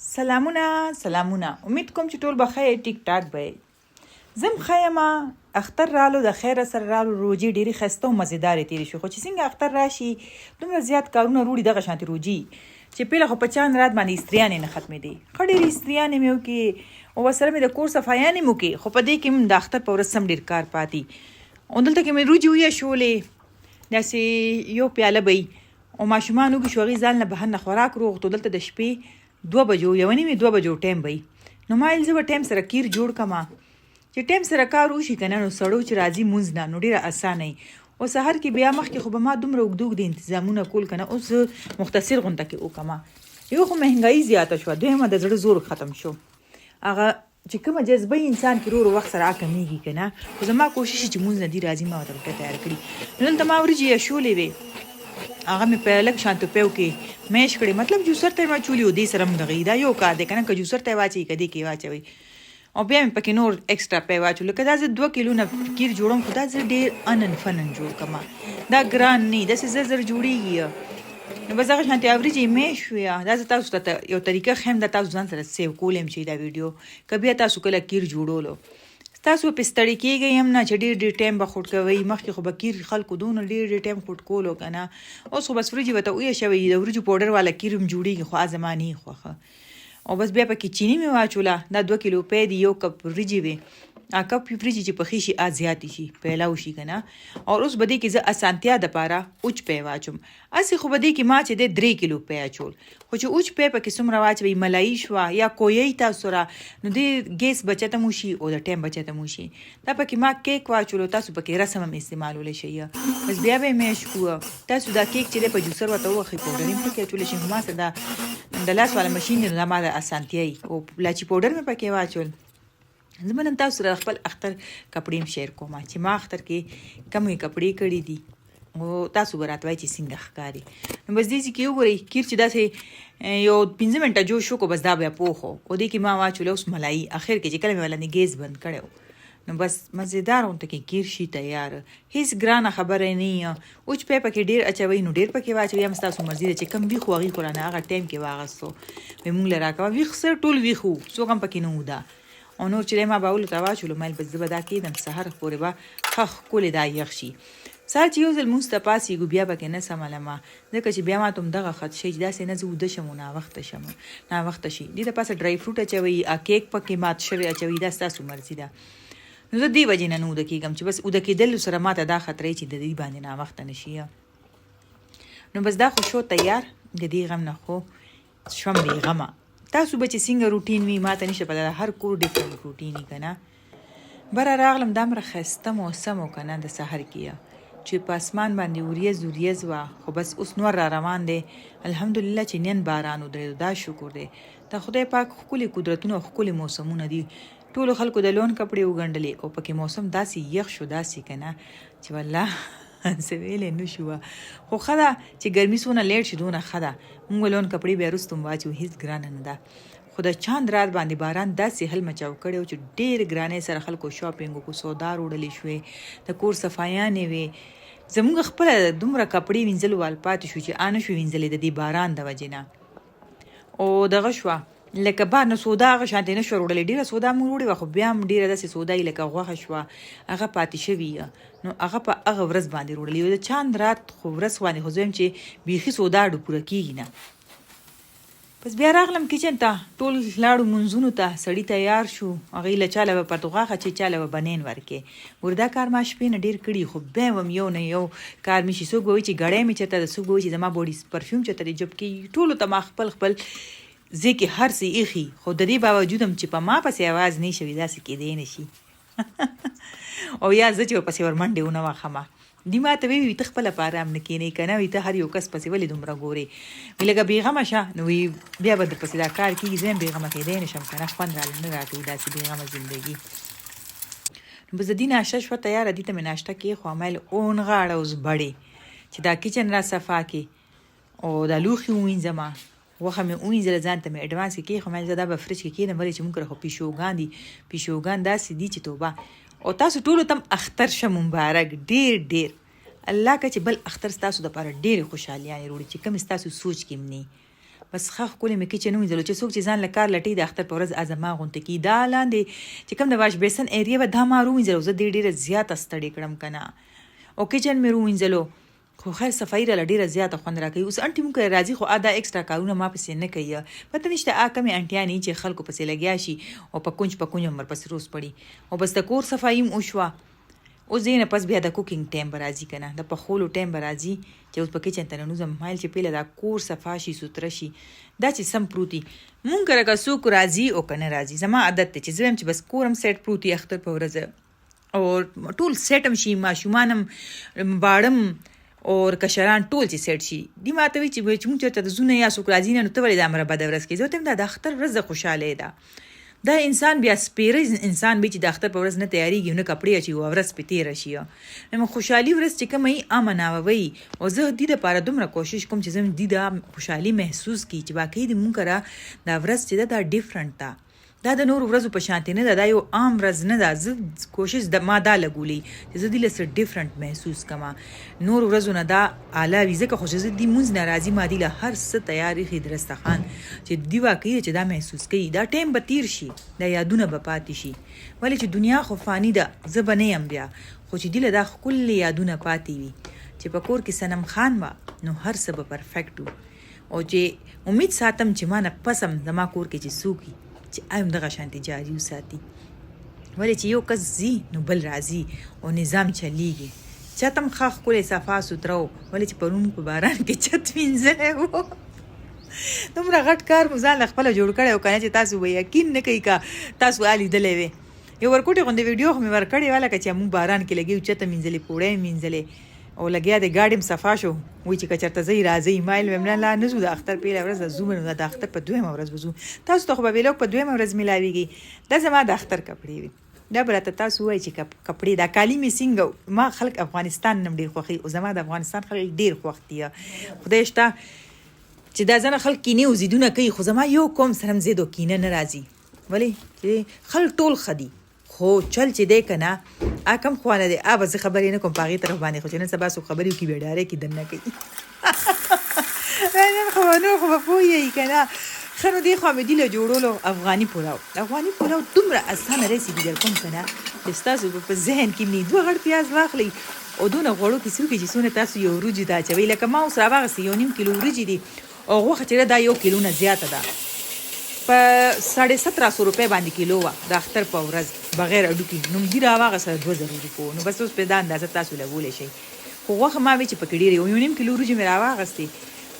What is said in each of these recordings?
سلامونه امید کوم چې ټول بخیر ټیک ټاک به زم خیمه اختر رالو د خیر سره رالو روجي ډيري خسته او مزیدارې تیری شو خو چې څنګه اختر راشي دومره زیات کارونه روړي دغه شانتي روجي چې پیله خو په چاند رات باندې استریان نه ختمې دي خډيري استریان مې وکي او سره مې د کور صفایان مې وکي خو په دې کې د اختر په ورځ سم ډیر کار پاتې او دلته کې مې روجي ویا شولې داسې یو پیاله به او ماشومان وګ شوغي ځان نه بهر خوراک روغ تو دلته د شپې 2 بجو یو نیمه 2 بجو ټایم وي نو مایل زه ټایم سره کیر جوړ کما چې ټایم سره کار وشي کنه نو سړو چې راځي مونږ نه نو ډیره اسانه او سحر کې بیا مخ کې خو به ما دومره وګدوګ دي تنظیمونه کول کنه اوس مختصر غونډه کې وکما یو خو مهنګای زیاته شو دویمه د زړه زور ختم شو هغه چې کومه جذبه انسان کې ورو وخت سره کمیږي کنه خو زما کوشش چې مونږ نه دی راځي ما ورته تیار کړی نن ته ما ورجی شولې وي هغه مې په لک شانت په کې مېش کړی مطلب جوسر ته ما چولیو دې سره مدغې دا یو کار دی کنه که جوسر ته واچي کدي کې واچوي او بیا مې پکې نور ایکسترا په واچو لکه دا 2 کیلو نه کیر جوړم خدا زه ډېر انن فنن جوړ کما دا ګران نه د سې زر جوړیږي نو بس هغه شانتي اوریجي مېش ویا دا تاسو ته یو طریقه خیم د تاسو ځان سره سیو کولم چې دا ویډیو کبي تاسو کله کیر جوړولو تاسو په ستړی کېږئ هم نه چې ډېر ټایم به خټ کوي مخکې خو بکیر خلکو دون ډېر ټایم خټ کولو کنه اوس خو بس ورجی وته وې شوی د ورجو پاوډر والا کیرم جوړیږي خو ازمانی خوخه او بس بیا پکې چینی می واچولا دا 2 کیلو په دی یو کپ ورجی وي ا کپ ورجی چې په خيشي ازياتي شي پهلاو شي کنه او اوس بده کې ز اسانتیا د پاره اوچ په واچوم اسی خو بده کې ما چې د 3 کیلو په اچول خو چې اوچ په پکې سم راواچوي ملای شو یا کوی تاسو را نو د ګیس بچته مو شي او د ټایم بچته مو شي دا پکې ما کیک واچول تاسو پکې رسم هم استعمالول شي بس بیا به مې شو تاسو دا کیک چې په جوسر وته وخی پاوډر پکې اچول شي ما سره د لاس والا ماشين نه ما د اسانتیا او لاچی پاوډر مې پکې واچول زمونږ تاسو سره خپل اختر کپړې شیر کوم چې ما اختر کې کومې کپړې کړې دي او تاسو براتوي چې څنګه ښکاری نو بس دې چې وګورئ کیر چې داسې یو 15 منټه جو شو کو بس دا بیا پوخو او دې کې ما واچول اوس ملای اخر کې چې کله مې ولني ګیس بند کړو نو بس مزیدار اونته کې کیر شي تیار هیڅ ګرانه خبره نه اوچ په پکې ډیر اچوي نو ډیر پکې واچوي هم تاسو مرزي چې کم وی خوغي قرانه هغه ټایم کې واغستو موږ لراکا وی خسر ټول وی خو سو کم پکې نو دا او نور چې ما باول ته واچول مې بس زبدا کېدم سحر پورې با خخ کول دا یخشي سال چې یو ځل مستپاسي ګو بیا پکې نه سمالما ځکه چې بیا ما تم دغه خط شي دا سې نه زو د شمونه وخت شمه نا وخت شي دې د پاسه ډرای فروټ اچوي ا کیک پکې مات شوی اچوي دا تاسو مرزي ده نو زه دی وجه نه نو د کېګم چې بس او د کېدل سره ماته دا خطرې چې د دې باندې نا وخت نشي نو بس دا خو شو تیار د دې غم نه خو شوم دی غما تاسو به چې څنګه روټین وي ماته نشه په هر کور ډیفرنٹ روټین کنه بر راغلم دمر خسته موسم کنه د سحر کیه چې په اسمان باندې اوریز وا خو بس اوس نور را روان دي الحمدلله چې نن باران ودرې دا شکر دی ته خدای پاک خولي قدرتونو خولي موسمونه دي ټول خلکو د لون کپڑے وګندلې او پکې موسم داسي یخ شو داسي کنه چې والله سویلې نو شو خو خدا چې ګرمي سونه لیټ شي دونه خدا مونږ لون کپڑے به رستم واچو هیڅ ګران نه ده خدا چاند رات باندې باران داسې حل مچاو کړو چې ډېر ګرانې سره خلکو شاپینګ کو سودا وړلې شوې د کور صفایانې وي زموږ خپل دومره کپڑے وینځل وال پاتې شو چې ان شو وینځلې د دې باران د وجنه او دغه شو لکه بار نو سودا غ شانته نه شروع وړلې ډیره سودا مو وړي خو بیا هم ډیره داسې سودا لکه غوخه شو هغه پاتې شوی نو هغه په هغه ورځ باندې وړلې د چاند رات خو ورځ باندې خو زم چې بيخي سودا ډو پوره کیږي نه پس بیا راغلم کچن ته ټول لاړو منځونو ته سړی تیار شو هغه لچاله په پرتغاخه چې چاله بنین ورکه وردا کار ما شپې نه ډیر کړي خو به وم یو نه یو کار می شي سو ګوي چې غړې می چته سو ګوي چې زما بوډي پرفیوم چته جب کې ټول ته ما خپل ځکه هر څه ایخي خو د دې باوجود هم چې په ما پسې आवाज نه شوي داسې کې دی نشي او یا زه چې پسې ورمنډه ونه واخمه دی ما ته وی ته خپل پاره هم نکینې کنه وی ته هر یو کس پسې ولې دومره ګوري ویلګه بیغمه شه نو بیا به پسې دا کار کیږي زم بیغمه کې دی نشم کنه خپل را نه راټو داسې بیغمه ژوندۍ نو بز دینه شش و تیار دي ته ناشته کې خو عمل اون غاړه اوس بړي چې دا کچن را صفا کې او دا لوخي وینځما وخه مې وینځل ځان ته مې اډوانس کې خو مې زدا به فرج کې کېنه مری چې مونږ خو پیشوګان داسې دي چې توبه او تاسو ټول تم اختر شه مبارک ډیر الله که چې بل اختر تاسو د لپاره ډیر خوشحالي وروړي چې کوم تاسو سوچ کې مني بس ښکلې مې کچن وینځلو چې څوک چې ځان له کار لټي د اختر په ورځ ازما غونته کی دا لاندې چې کوم د واش بیسن ایریا به دا ما وینځلو زه ډېره زیاته ستړې کړم کنه او کچن مې وینځلو خو خیر صفایي را ډیره زیاته خوند راکوي. اوس انټي مونږ راځي خو ادا ایکسترا کارونه ما پسې نه کوي پته نشته کمې انټیانې چې خلکو پسې لګیا شي او په کونج عمر پسې روز پړي او بس د کور صفایي م وشوه. اوس دې نه پس بیا د کوکینګ ټایم به راځي که نه د پخولو ټایم به راځي چې اوس په کچن ته ننوځم مایل چې پیله دا کور صفا شي سوتره شي دا چې سم پروتي مونږ کره که څوک راځي او که نه راځي زما عادت دی چې زه وایم چې بس کور هم سیټ پروتي اختر په ورځ او ټول سیټ هم شي ماشومان هم باړم او کشران ټول چې سیټ شي دی ماته وی چې موږ چېرته د زونه یا څوک راځي نه نو ته ولې دا مره بده ورځ کې زه ورته وایم دا د اختر ورځ خوشحالۍ ده دا انسان بیا سپیره انسان به چې د اختر په ورځ نه تیاریږي نه کپړې اچي او ورځ په تېره شي نو خوشحالي ورځ چې کوم یې امناوي او زه دې دپاره دومره کوشش کوم چې زه دې دا خوشحالي محسوس کړي چې واقعي د مونږ کره دا ورځ چې دا ډیفرنٹ ده دا د نور ورځو په شانتي نه ده دا یو عام ورځ نه ده زه کوشش د ما دا لګولي چې زه دې له څه ډیفرنٹ محسوس کما نور ورځو نه دا اعلی وي ځکه خو چې زه دې مونځ نه راځي ما دې له هر څه تیاری ښي درستخان چې دې واقعي چې دا محسوس کوي دا ټایم به تیر شي دا یادونه به پاتې شي ولې چې دنیا خو فانی ده زه به نه یم بیا خو چې دې له دا ښکلې یادونه پاتې وي چې په کور کې صنم خان وه نو هر څه به پرفیکټ و او چې امید ساتم چې ما نه پسم زما کور کې چې څوک وي چې ایم دغه شانتي جاری وساتي ولې چې یو کس ځي نو بل راځي او نظام چلیږي چت هم ښه ښکلی صفا سوتره و ولې چې پرون په باران کې چت وینځلی و دومره غټ کار مو ځان له خپله جوړ کړی و که نه چې تاسو به یقین نه کوئ که تاسو لیدلی وې یو ورکوټې غوندې ویډیو خو مې ورکړې وه لکه چې موږ باران کې لګي چته مینځلې پوړی مې مینځلې او لګیا د ګاډي هم صفا شو وایي چې که چېرته ځئ راځئ ما ویل لا نه ځو د اختر پیله ورځ ځو نو د اختر په دویمه ورځ به ځو تاسو ته خو به ویلوګ په دویمه ورځ میلاویږي دا زما د اختر کپړې وي دا به راته تاسو وایي چې کپړې دا کالي مې څنګه ما خلک افغانستان نم ډېر خوښوي او زما د افغانستان خلک ډېر خوښ دي خدای شته چې دا ځنه خلک کینې او ضدونه کوي خو زما یو قوم سره هم ضد او کینه نه راځي ولې چې خلک ټول ښه دي خو چل چې دی که نه کم خوانه دی به زه خبرې نه کوم په هغې طرف باندې خو چې نن سبا څوک خبرې وکړي بیا ډارې کې دننه کوي نن خو نور خو به پوهېږي که نه ښه نو دې خوا مې دي له جوړولو افغاني پلاو دومره اسانه ریسیپي در کوم که نه چې ستاسو په ذهن کې مې 2 غړ پیاز واخلئ او دونه غوړو کې څه وکړي چې څونه تاسو یو وریجې ته اچوئ لکه ما اوس راواغستې 1.5 کیلو وریجې دي او غوښه چې دا 1 کیلو نه زیاته ده په 1750 روپۍ باندې کیلو وه د اختر په ورځ بغیر اډوکي نو دي راواغسته 2000 روپو نو بس اوس په دا اندازه تاسو لګولی شئ خو غوښه ما وی چې پکې ډېرې 1.5 کیلو وریجې مې راواغستې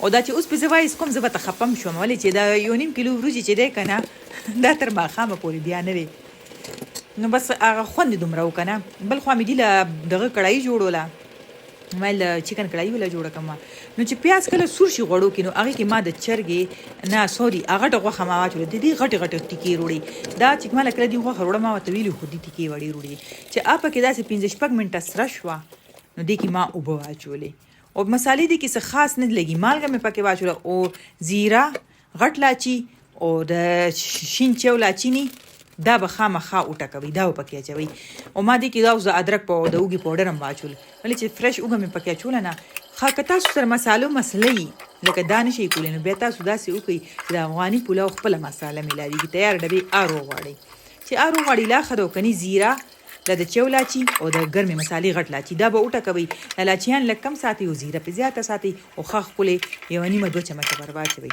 او دا چې اوس په زه وایس کوم زه به ته خپم شوم ولې چې دا 1.5 کیلو وریجې چې دی که نه دا تر ماښامه پورې بیا نه وي نو بس هغه خوند دومره و که نه بل خوا مې دي له دغه کړایي جوړوله ما چکن کړایي ولا جوړه کړم نو چې پیاز کله سور شي غوړو کې نو هغې کې ما د چرګې نه سوري غټه غوښه ما واچوله د دې غټې ټیکې وروړې دا چې ما کله دې غوښه وروړه ما ورته ویلي خو دې ټیکې وړې وروړې چې پکې داسې 15-16 منټه سره شوه نو دې کې ما اوبه واچولې او مسالې دې کې څه خاص نه لګي مالګه مې پکې واچوله او زیره غټ لاچي او د شین چیو لاچینی دا به خامخا وټکوي دا به پکې اچوي او ما دې کې دا اوس د ادرک په د اوږې پاوډر هم واچول ولې چې فرش اوږه مې پکې اچوله نه ښه که تاسو سره مسالو مسله لکه دا نشئ کولی نو بیا تاسو داسې وکړئ چې د افغاني پلاو خپله مساله میلاویږي تیار ډبې آرو غواړئ چې آرو غواړئ لا ښه ده او کني زیره د چیو لاچي او د ګرمې مسالې غټ لاچي دا به وټکوئ لاچیان لږ کم ساتئ او زیره پې زیاته ساتئ او ښه ښکلې 1.5-2 چمچه ور واچوئ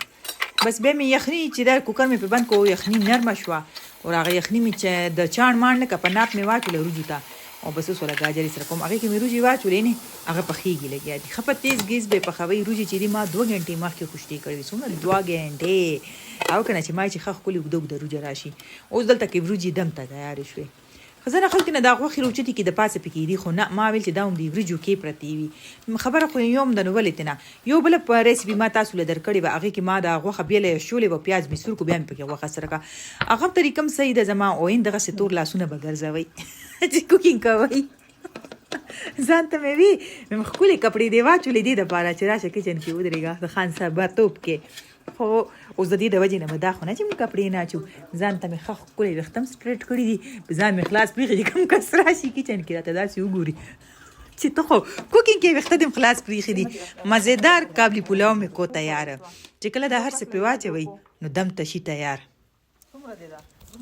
بس بیا مې یخني چې دا کوکر مې په بند کو یخني نرمه شوه او هغه یخني مې چې د چاڼ ماڼ نه که په ناپ مې واچوله وریجو ته او بس اوس وله ګاجرې سره کوم هغې کې مې وریجې واچولې نه هغه پخېږي لګیا دي ښه په تیز ګیز به پخوئ وریجې چې دي ما 2 غنټې مخکې خوشتې کړې وي څومره 2 غنټې او که نه چې ما چې ښه ښکلې اوږده اوږده وریجه راشي اوس دلته کې وریجې دم ته تیارې شوې ځینې خلک نه دا غوښې روچتې کې د پاسه پکې دي خو نه ما ویل چې دا هم د وریجو کې پرتې وي خبره خو یو هم د نو ولې نه یو بله په ریسیپي ما تاسو له درکړې وه هغې کې ما دا غوښه بیله شولې وه پیاز مې سور کړو بیا مې پکې غوښه سره کړه هغه هم طریقه هم صحیح ده زما اوین دغسې تور لاسونه به ګرځوئ چې کوکینګ کوئ ځان ته مې وي ښکلې کپړې دې واچولې دې دپاره چې راشه کچن کې ودرېږه د خان صاحب توپ کې خو اوس د دې د وجې نه به دا خو نه چې موږ کپړې نه اچو ځان ته مې ښه ښکلې ویښته هم سټریټ کړي دي ځان مې خلاص پرېښي چې کوم کس راشي کچن کې راته داسې وګوري چې ته خو کوکینګ کې وخت دې خلاص پریخي دي مزیدار قابلی پلاو مې کو تیار چې کله د هر څه په واچوي نو دم تشي تیار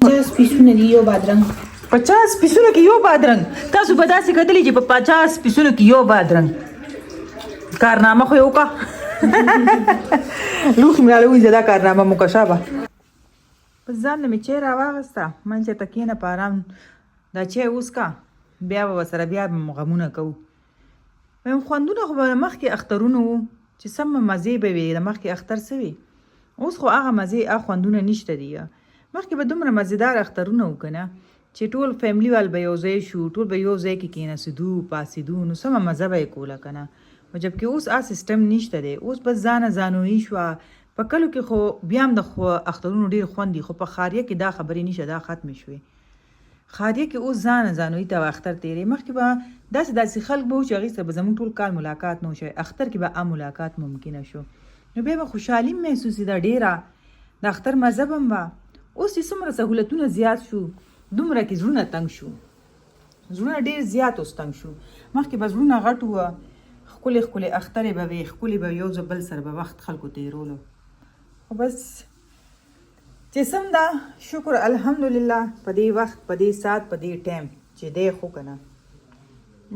50 پیسونه دی یو بادرنګ 50 پیسونو کې یو بادرنګ تاسو به داسې کتلی چې په 50 پیسونو کې یو بادرنګ کارنامه خو یو کا لوخ مې راوي زدا کارنامه مو کا شابه په ځان مې چیر راوغسته من چې تکینه پارام دا چې اوس کا بیا به سره بیا غمونه کوو مې خوندونه خو مخکې اخترونه وو چې سم مزه به وي د مخکې اختر سوي اوس خو هغه مزه خوندونه نشته دی مخکې به دومره مزیدار اخترونه وکنه چې ټول فیملی وال به یو ځای شو ټول به یو ځای کې کېناستو پاسېدو نو سمه مزه به یې کوله کنه جبکې اوس سیستم نشته دی اوس بس ځانه ځانوي شوه په کلو کې خو بیا هم د اخترونو ډېر خوند دي خو په خاریه کې دا خبرې نشته دا ختمې شوې خاریه کې اوس ځانه ځانوي ته اختر تیرې مخکې به داسې خلک به و چې هغې سره به زموږ ټول کال ملاقات نه وشوی اختر کې به ملاقات ممکنه شو نو بیا به خوشحالي محسوسي ده ډېره د اختر مزه به هم وه اوس چې څومره سهولتونه زیات شو دومره کې زړونه تنګ شو زړونه ډېر زیات اوس تنګ شو مخکې به زړونه غټ وه ښکلې ښکلې اخترې به وې ښکلې به یو ځل بل سره به وخت خلکو تېرولو خو بس چې سم ده شکر الحمدلله په دې وخت په دې ساعت په دې ټایم چې دی خو که نه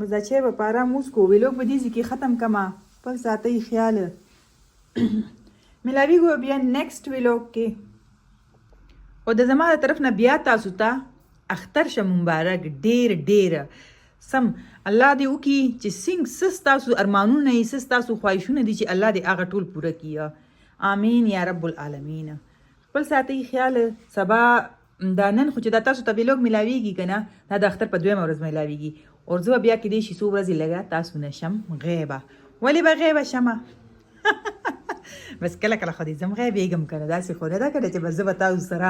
بس دا چای به په ارام وڅکو ویلوګ به دې کې ختم کړمه خپل ساتئ خیال ملاویږو بیا نیکسټ ویلوګ کې او د زما د طرف نه بیا تاسو ته اختر شه مبارک ډېر ډېر سم الله دې وکړي چې څنګه څه ستاسو ارمانونه یې څه ستاسو خواهشونه دي چې الله دې هغه ټول پوره کړي آمین یا رب العالمین خپل ساتئ خیال سبا دا نن خو چې دا تاسو ته ویلوګ ملاویږي که نه دا د اختر په دویمه ورځ ملاویږي او زه بیا کېدای شي څو ورځې لږه تاسو نه شم غیبه ولې به غیبه شمه بس کله کله خو دې ځم غیبېږم که نه داسې خو نه ده که نه چې بس زه به تاسو سره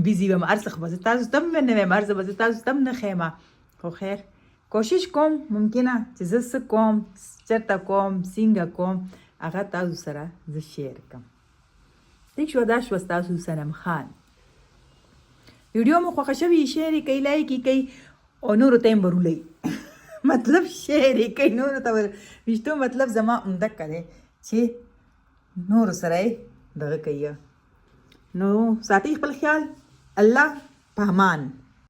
بیزي وم هر څه خو به زه تاسو ته هم نه ویم هر څه به زه تاسو ته هم نه ښیمه خو خیر کوشش کوم ممکنه چې زه څه کوم چېرته کوم څنګه کوم هغه تاسو سره زه شیر کړم ټیک شوه دا شوه ستاسو صنم خان ویډیو مو خوښه شوي شیر یې کوئ لایک یې کوئ او نورو ته یې برولئ مطلب شیر یې کوئ نورو ته ویشتو مطلب زما همدقه دی چې نورو سره یې دغه کوي نو ساتئ خپل خیال الله په امان